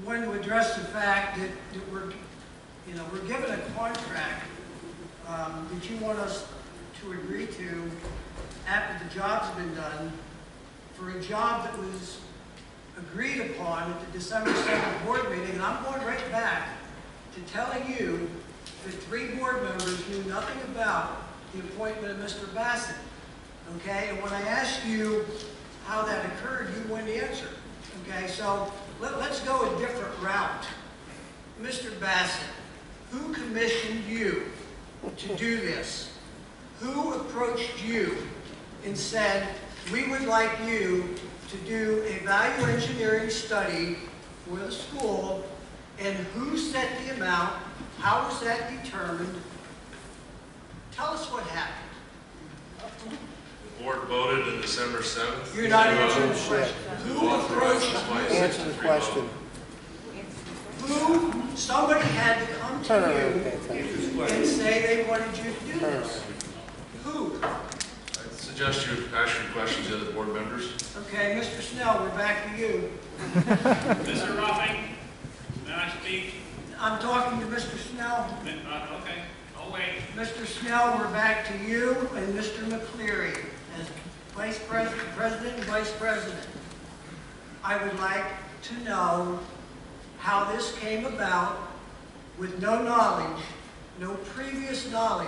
want to address the fact that we're given a contract that you want us to agree to after the job's been done for a job that was agreed upon at the December 7th board meeting, and I'm going right back to telling you that 3 board members knew nothing about the appointment of Mr. Bassett. Okay, and when I asked you how that occurred, you wouldn't answer. Okay, so let's go a different route. Mr. Bassett, who commissioned you to do this? Who approached you and said, we would like you to do a value engineering study for the school, and who set the amount? How was that determined? Tell us what happened. The board voted on December 7th. You're not answering the question. Who approached you? Answer the question. Who? Somebody had to come to you and say they wanted you to do this. Who? I suggest you ask your questions to the other board members. Okay, Mr. Snell, we're back to you. Mr. Ruffing, may I speak? I'm talking to Mr. Snell. Okay, I'll wait. Mr. Snell, we're back to you and Mr. McCleary as Vice President, President and Vice President. I would like to know how this came about with no knowledge, no previous knowledge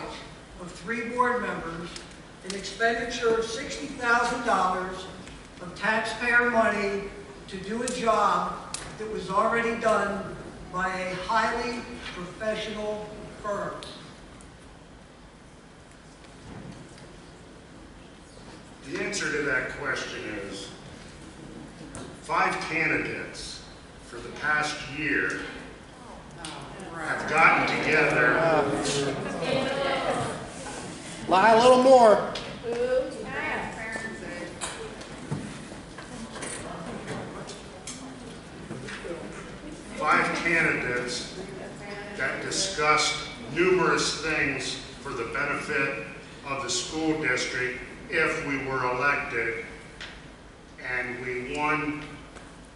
of 3 board members, an expenditure of $60,000 of taxpayer money to do a job that was already done by a highly professional firm. The answer to that question is 5 candidates for the past year have gotten together. Lie a little more. 5 candidates that discussed numerous things for the benefit of the school district if we were elected, and we won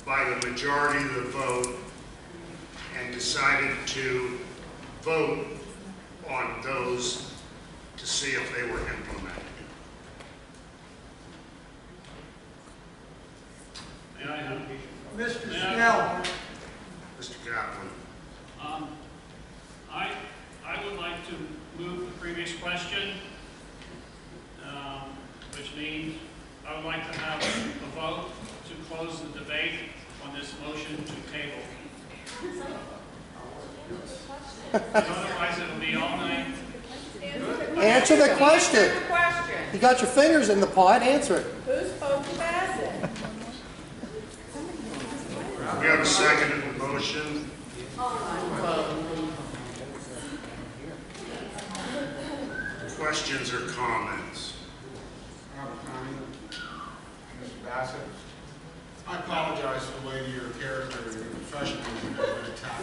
by the majority of the vote and decided to vote on those to see if they were implemented. May I have? Mr. Snell. Mr. Kaplan. I would like to move the previous question, which means I would like to have a vote to close the debate on this motion to table. Otherwise, it'll be all night. Answer the question. You got your fingers in the pot. Answer it. Who spoke to Bassett? We have a second to the motion. Questions or comments? I have a comment. Mr. Bassett, I apologize for the way your character and your professionalism has been attacked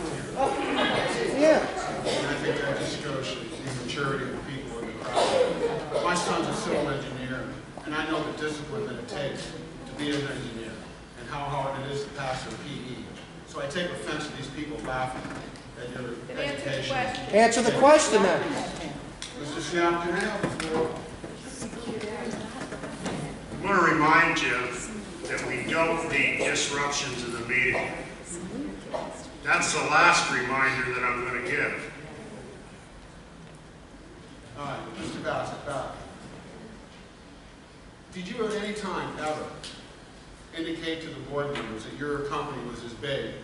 here. Yeah. And I think that just shows the maturity of the people in the crowd. My son's a civil engineer, and I know the discipline that it takes to be an engineer and how hard it is to pass their PE. So I take offense to these people laughing at your education. Answer the question then. Mr. Snell, can I have the floor? I want to remind you that we don't need disruption to the meeting. That's the last reminder that I'm going to give. All right, Mr. Bassett, did you at any time ever indicate to the board members that your company was as big,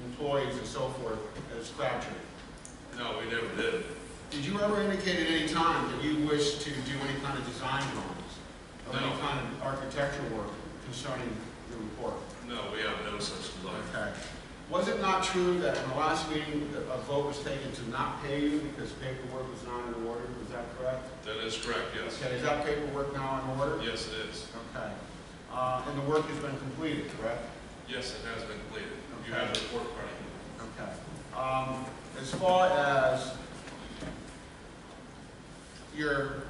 employees and so forth, as Crabtree? No, we never did. Did you ever indicate at any time that you wished to do any kind of design drawings or any kind of architectural work concerning your report? No, we have no such desire. Okay. Was it not true that in the last meeting a vote was taken to not pay you because paperwork was not in order? Was that correct? That is correct, yes. Okay, is that paperwork now in order? Yes, it is. Okay. And the work has been completed, correct? Yes, it has been completed. You Okay. have the report running. Okay. As far as your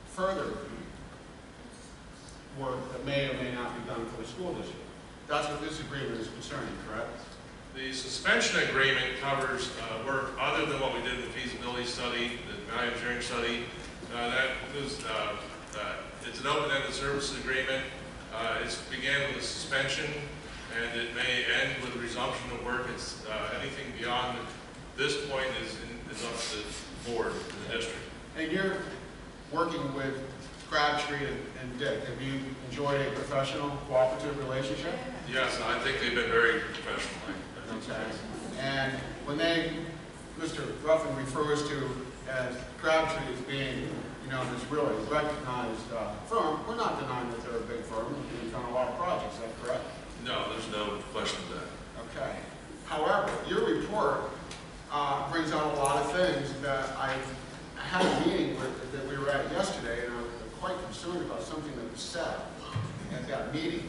further work that may or may not be done for the school district, that's what this agreement is concerning, correct? The suspension agreement covers work other than what we did in the feasibility study, the value engineering study. That includes, it's an open-ended services agreement. It began with a suspension, and it may end with a resumption of work. It's anything beyond this point is up to the board in the district. And you're working with Crabtree and Dick. Have you enjoyed a professional, cooperative relationship? Yes, I think they've been very professional. Okay. And when Mr. Ruffin refers to as Crabtree as being, this really recognized firm, we're not denying that they're a big firm. They've done a lot of projects, is that correct? No, there's no question of that. Okay. However, your report brings out a lot of things that I had a meeting that we were at yesterday, and I was quite concerned about something that was said at that meeting.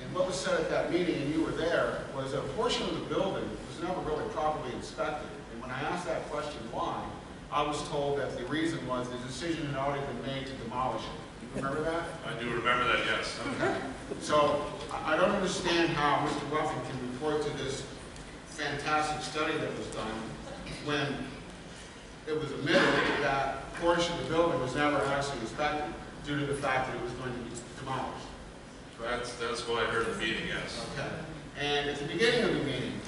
And what was said at that meeting, and you were there, was a portion of the building was never really properly inspected. And when I asked that question why, I was told that the reason was the decision had already been made to demolish it. You remember that? I do remember that, yes. Okay. So I don't understand how Mr. Ruffin can report to this fantastic study that was done when it was admitted that portion of the building was never actually inspected due to the fact that it was going to be demolished. That's what I heard in the meeting, yes. Okay. And at the beginning of the meeting,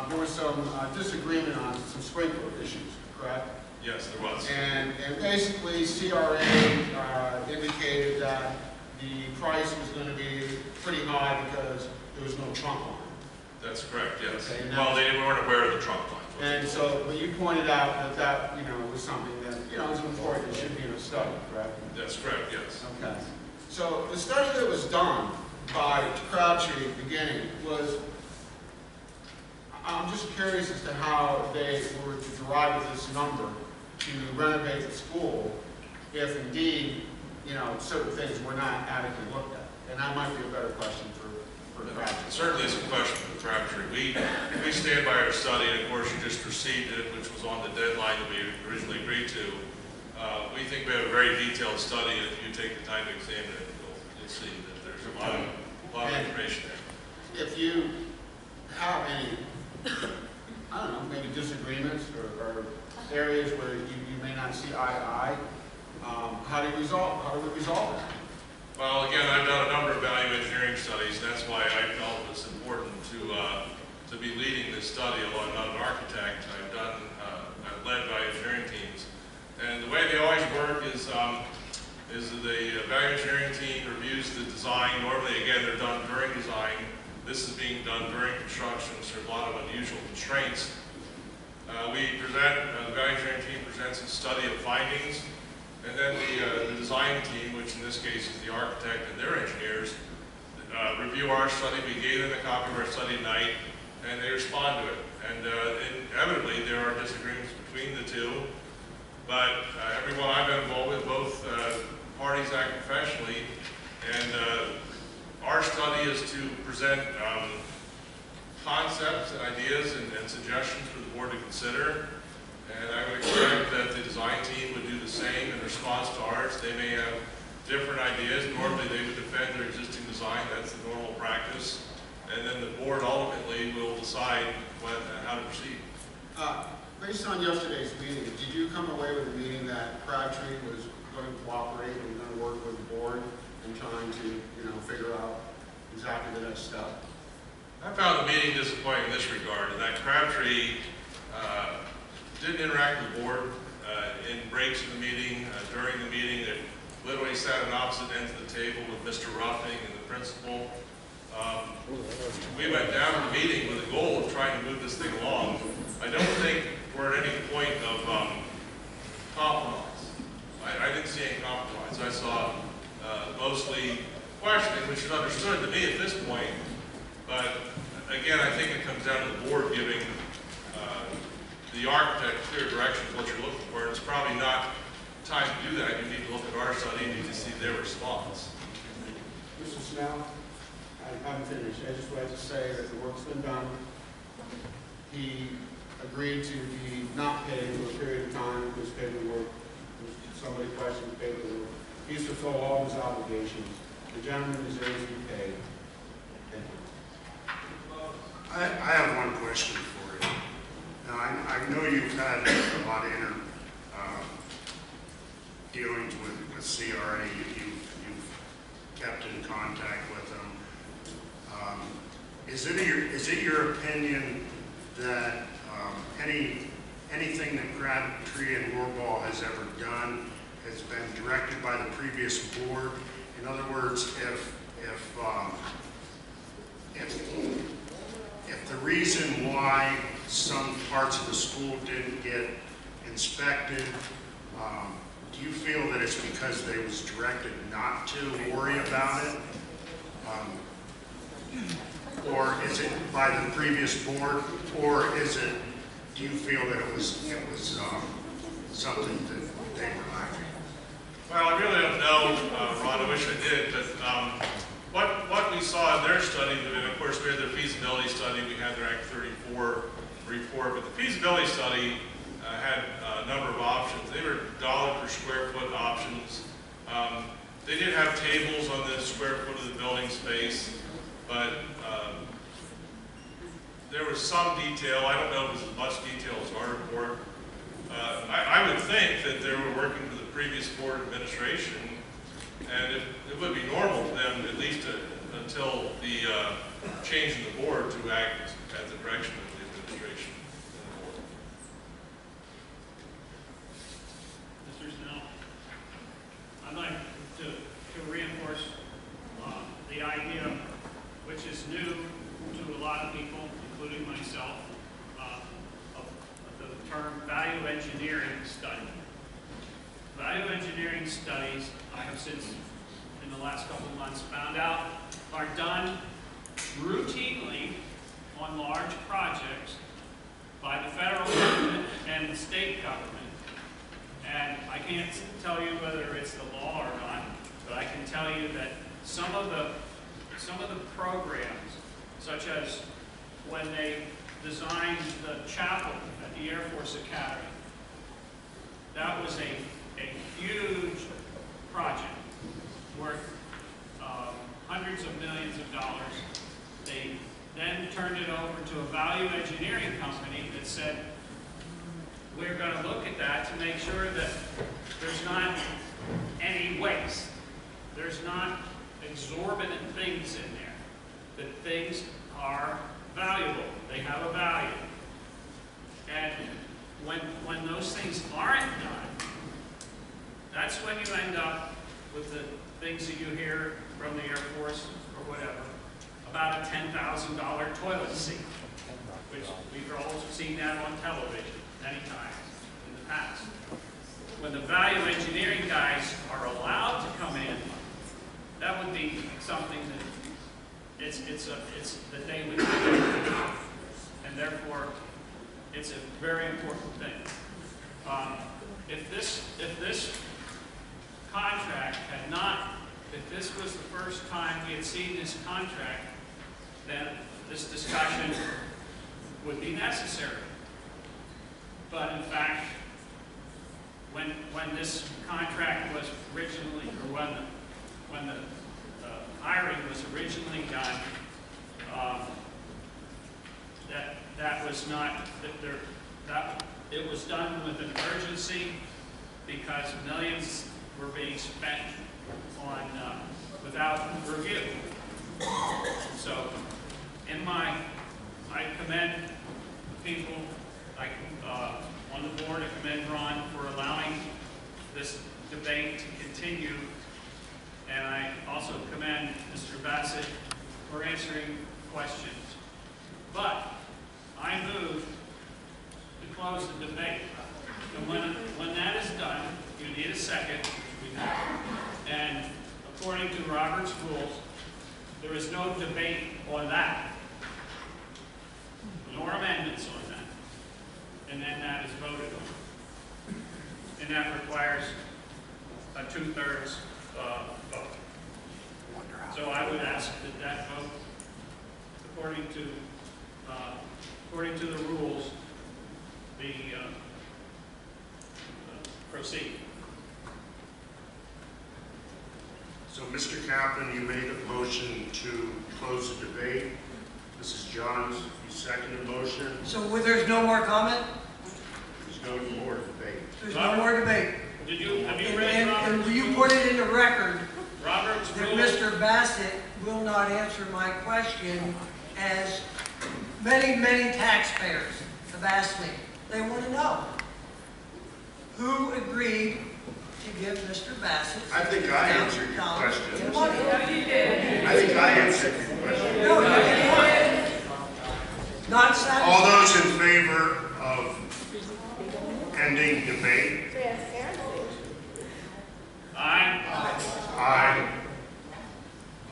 there was some disagreement on some sprinkler issues, correct? Yes, there was. And basically, CRA indicated that the price was going to be pretty high because there was no trunk line. That's correct, yes. Okay, well, they weren't aware of the trunk line. And so, but you pointed out that was something that, is important, it should be in a study, correct? That's correct, yes. Okay. So the study that was done by Crabtree at the beginning was, I'm just curious as to how they were to derive this number to renovate the school if indeed, certain things were not adequately looked at. And that might be a better question for Crabtree. Certainly it's a question for Crabtree. We stand by our study, and of course you just received it, which was on the deadline that we originally agreed to. We think we have a very detailed study, and if you take the time to examine it, you'll see that there's a lot of information there. If you have any, I don't know, maybe disagreements or areas where you may not see eye to eye, how do we resolve that? Well, again, I've done a number of value engineering studies, and that's why I felt it was important to be leading this study. Although I'm not an architect, I've led value engineering teams. And the way they always work is the value engineering team reviews the design. Normally, again, they're done during design. This is being done during construction, so there's a lot of unusual constraints. The value engineering team presents a study of findings, and then the design team, which in this case is the architect and their engineers, review our study. We gave them a copy of our study tonight, and they respond to it. And inevitably, there are disagreements between the two, but everyone I've been involved with, both parties act professionally, and our study is to present concepts and ideas and suggestions for the board to consider. And I would expect that the design team would do the same in response to ours. They may have different ideas. Normally they would defend their existing design. That's the normal practice. And then the board ultimately will decide how to proceed. Based on yesterday's meeting, did you come away with a meeting that Crabtree was going to cooperate and going to work with the board in trying to, figure out exactly the next step? I found the meeting disappointing in this regard, in that Crabtree didn't interact with the board in breaks of the meeting. During the meeting, they literally sat on opposite ends of the table with Mr. Ruffing and the principal. We went down to the meeting with the goal of trying to move this thing along. I don't think we're at any point of compromise. I didn't see any compromise. I saw mostly questioning, which is understood to me at this point. But again, I think it comes down to the board giving the architect clear direction of what you're looking for. It's probably not time to do that. You need to look at our study and you need to see their response. Mr. Snell, I'm finished. I just wanted to say that the work's been done. He agreed to be not paid for a period of time because paperwork, somebody questioned paperwork. He's fulfilled all his obligations. The gentleman deserves to be paid. Thank you. I have one question for you. Now, I know you've had a lot of dealings with CRA. You've kept in contact with them. Is it your opinion that anything that Crabtree and Rohrball has ever done has been directed by the previous board? In other words, if the reason why some parts of the school didn't get inspected, do you feel that it's because they was directed not to worry about it? Or is it by the previous board? Or do you feel that it was something that they were lacking? Well, I really don't know, Ron, I wish I did, but what we saw in their study, and of course we had their feasibility study, we had their Act 34 report, but the feasibility study had a number of options. They were dollar per square foot options. They did have tables on the square foot of the building space, but there was some detail. I don't know if it was as much detail as our report. I would think that they were working for the previous board administration, and it would be normal for them, at least until the change in the board, to act at the direction of the administration and the board. Mr. Snell, I'd like to reinforce the idea, which is new to a lot of people, including myself, of the term value engineering study. Value engineering studies, I have since, in the last couple of months, found out are done routinely on large projects by the federal government and the state government. And I can't tell you whether it's the law or not, but I can tell you that some of the programs, such as when they designed the chapel at the Air Force Academy, that was a huge project worth hundreds of millions of dollars. They then turned it over to a value engineering company that said, we're going to look at that to make sure that there's not any waste. There's not exorbitant things in there. That things are valuable. They have a value. And when those things aren't done, that's when you end up with the things that you hear from the Air Force or whatever about a $10,000 toilet seat, which we've all seen that on television many times in the past. When the value engineering guys are allowed to come in, that would be something that it's that they would do, and therefore it's a very important thing. If this contract had not, if this was the first time we had seen this contract, then this discussion would be necessary. But in fact, when this contract was originally, or when the hiring was originally done, that was not that it was done with an urgency because millions were being spent on without review. So, I commend the people on the board. I commend Ron for allowing this debate to continue, and I also commend Mr. Bassett for answering questions. But I move to close the debate. And when that is done, you need a second, and according to Robert's rules, there is no debate on that, nor amendments on that, and then that is voted on. And that requires a 2/3 vote. So I would ask that vote, according to the rules, be proceed. So, Mr. Kaplan, you made a motion to close the debate. Mrs. Johns, you second the motion. So there's no more comment? There's no more debate. There's no more debate? Have you read And Robert's will you rules? put it in the record Robert's that rules. Mr. Bassett will not answer my question, as many, many taxpayers have asked me. They want to know who agreed to give Mr. Bassett. I think I answered your $1,000 question. in money. I think I answered your question. No, you did not. Not satisfied. All those in favor of ending debate? Aye. Aye.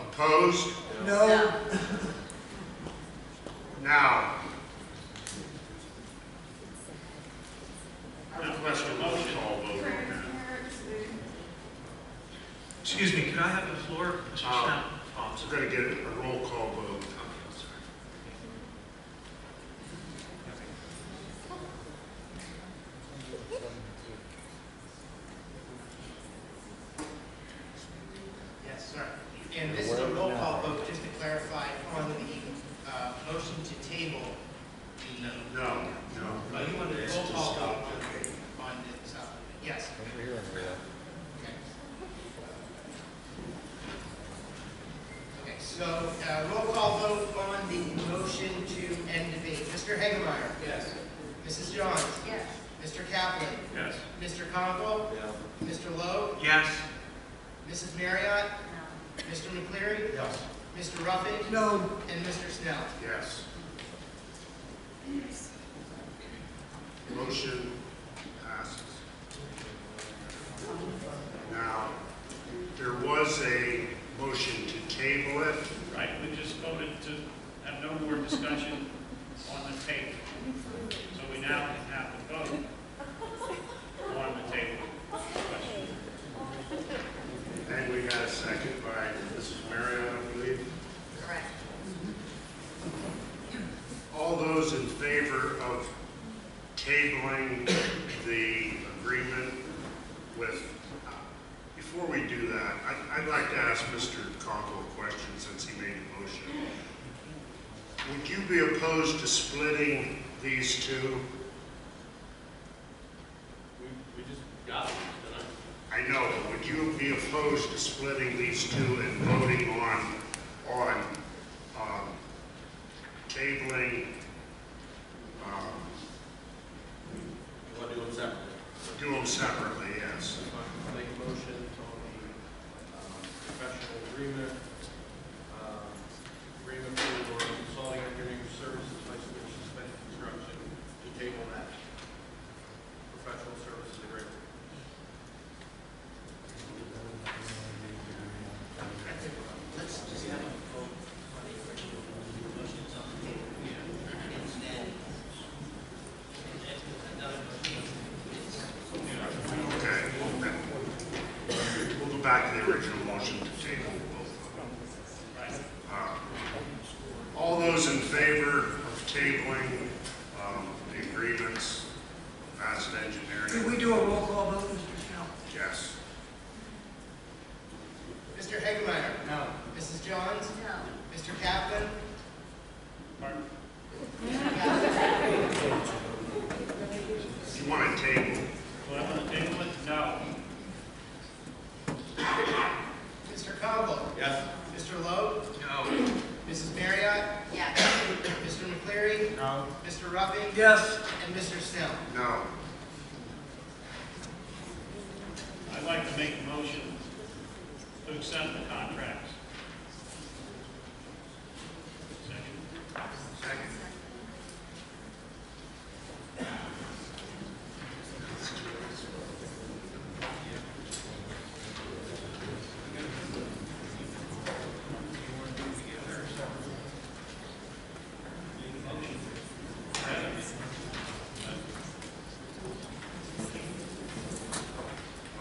Opposed? No. Now. I have a question. Motion. Call vote. Excuse me, can I have the floor, Mr. Snell? We're going to get a roll call vote. Yes, sir. And this is a roll call vote, just to clarify, on the motion to table the... No. Oh, you want a roll call vote on this? Yes. Okay. Okay, so roll call vote on the motion to end debate. Mr. Hagemeyer? Yes. Mrs. Johns? Yes. Mr. Kaplan? Yes. Mr. Conkle? Mr. Lowe? Yes. Mrs. Marriott? Mr. McCleary? Yes. Mr. Ruffing? No. And Mr. Snell? Yes. Motion passes. Now, there was a motion to table it. Right, we just voted to have no more discussion on the table. So we now have to vote on the table question. And we got a second by Mrs. Marriott, I believe. Correct. All those in favor of tabling the agreement with, before we do that, I'd like to ask Mr. Conkle a question since he made the motion. Would you be opposed to splitting these two? We just got it tonight. I know, but would you be opposed to splitting these two and voting on tabling, You want to do them separately? do them separately, yes. I'll make a motion on the professional agreement, agreement for consulting engineering services, high school suspension construction, to table that professional services agreement. Let's just have a vote on the original motions on the table. And then another motion. Okay. We'll go back to the original motion to table both of them. All those in favor of tabling the agreements, Bassett Did Engineering? we do a roll call vote, Mr. Snell? Yes. Mr. Hagemeyer? No. Mrs. Johns? No. Mr. Kaplan? Pardon? If you want to table, Do I want to table it? No. Mr. Conkle? Yes. Mr. Lowe? No. Mrs. Marriott? Yes. Mr. McCleary? No. Mr. Ruffing? Yes. And Mr. Snell? no. I'd like to make a motion to accept the contracts. Second. Second.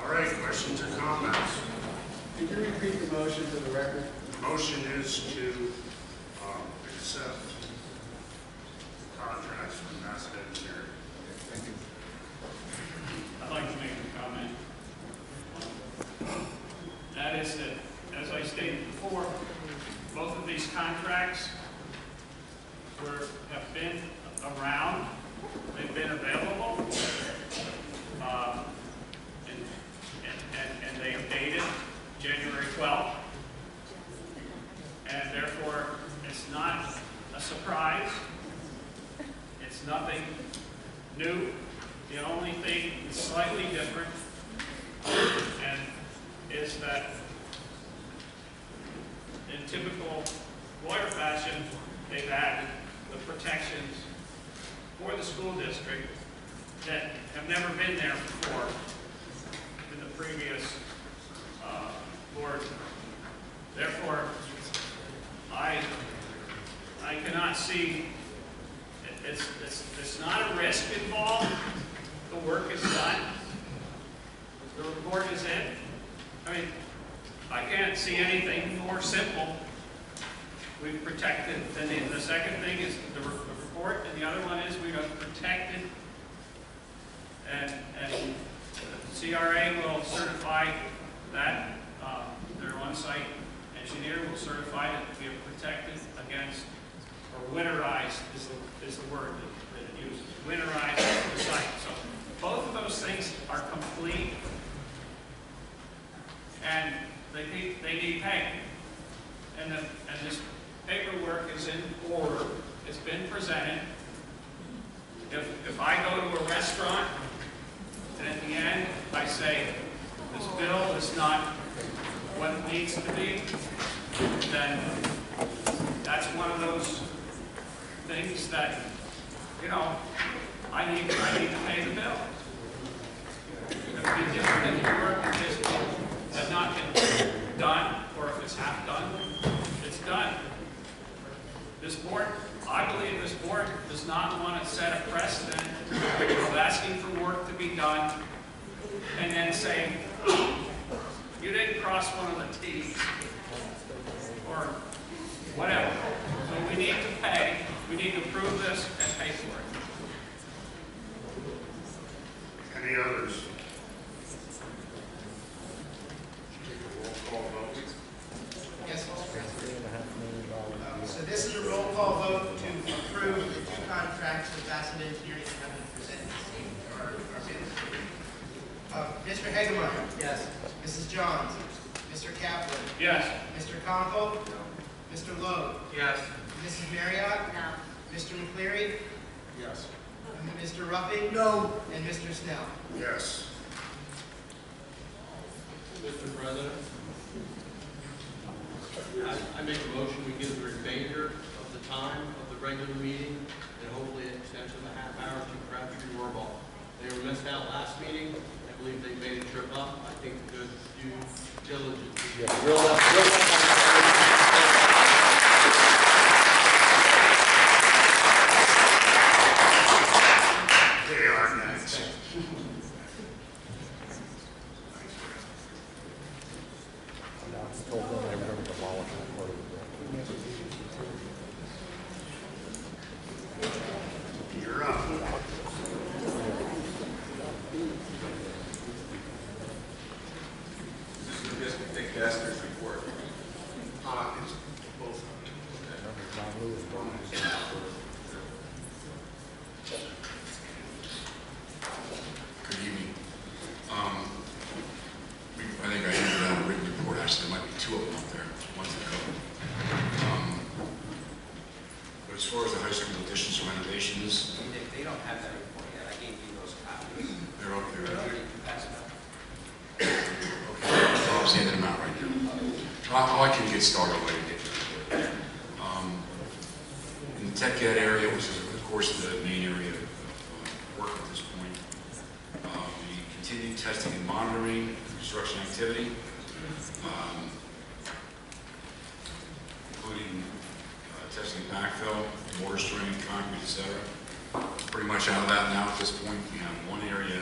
All right, questions or comments? Could you repeat the motion for the record? been around, they've been available, and they abated January 12th. And therefore, it's not a surprise. It's nothing new. The only thing that's slightly different and is that in typical lawyer fashion, they've added the protections for the school district that have never been there before in the previous board. Therefore, I cannot see, it's not a risk involved. The work is done. The report is in. I mean, I can't see anything more simple. We've protected, and the second thing is the report, and the other one is we have protected, and CRA will certify that, their on-site engineer will certify that we have protected against, or winterized is the word that it uses, winterized the site. So both of those things are complete, and they need pay. And this paperwork is in order. It's been presented. If I go to a restaurant and at the end I say this bill is not what it needs to be, then that's one of those things that, you know, I need to pay the bill. It would be different if the work has not been done, or if it's half done, it's done. This board, I believe this board does not want to set a precedent of asking for work to be done and then saying, you didn't cross one of the T's, or whatever. So we need to pay, we need to approve this and pay for it. Any others? Yes, Mr. President. So this is a roll call vote to approve the two contracts with Bassett Engineering that have been presented this evening, or Mr. Hagemeyer. Yes. Mrs. Johns. Mr. Kaplan. Yes. Mr. Conkle. Mr. Lowe. Yes. Mrs. Marriott. No. Mr. McCleary. Yes. Mr. Ruffing. No. And Mr. Snell. Yes. Mr. President, I make a motion we give the remainder of the time of the regular meeting and hopefully an extension of a half hour to Crabtree Rohrbach. They were missed out last meeting. I believe they made a trip up. I think good due diligence. Yeah, real They are next. told them they were going to demolish that part of the building. You're up. This is the big master's report. It's both. Good evening. I think I handed out a written report. Actually, there might be two of them up there. One's the cover. But as far as the high school additions or renovations, They don't have that report yet. I gave you those copies. they're up there. You can pass them out. Okay, so I'll send them out right now. I can get started later. In the tech ed area, which is of course the main area of work at this point, we continue testing and monitoring construction activity, including testing backfill, mortar strength, concrete, etc. Pretty much out of that now at this point. We have one area